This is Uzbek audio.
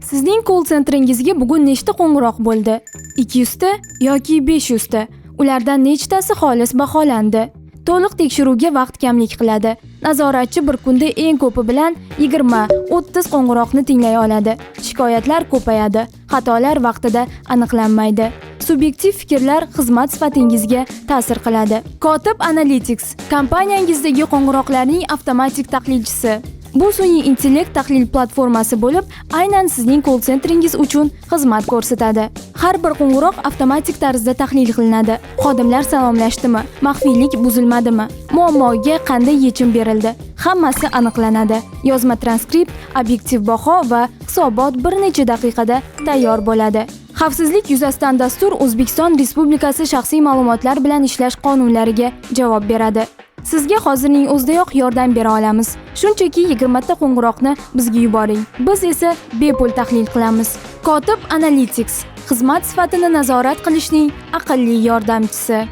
Sizning call centringizga bugun nechta qo'ng'iroq bo'ldi? 200 ta yoki 500 ta? Ulardan nechtasi xolis baholandi? To'liq tekshiruvga vaqt kamlik qiladi. Nazoratchi bir kunda eng ko'pi bilan 20-30 qo'ng'iroqni tinglay oladi. Shikoyatlar ko'payadi. Xatolar vaqtida aniqlanmaydi. Subyektiv fikrlar xizmat sifatingizga ta'sir qiladi. Kotib Analytics kompaniyangizdagi qo'ng'iroqlarning avtomatik tahlilchisi. Bu sun'iy intellekt tahlil platformasi bo'lib, aynan sizning call centeringiz uchun xizmat ko'rsatadi. Har bir qo'ng'iroq avtomatik tarzda tahlil qilinadi. Xodimlar salomlashdimi? Maxfiylik buzilmadimi? Muammoga qanday yechim berildi? Hammasi aniqlanadi. Yozma transkript, obyektiv baho va hisobot bir necha daqiqada tayyor bo'ladi. Xavfsizlik yuzasidan dastur O'zbekiston Respublikasi shaxsiy ma'lumotlar bilan ishlash qonunlariga javob beradi. Sizga hozirning o'zidayoq yordam bera olamiz. Shunchaki 20 ta qo'ng'iroqni bizga yuboring. Biz esa bepul tahlil qilamiz. Kotib Analytics xizmat sifatini nazorat qilishning aqlli yordamchisi.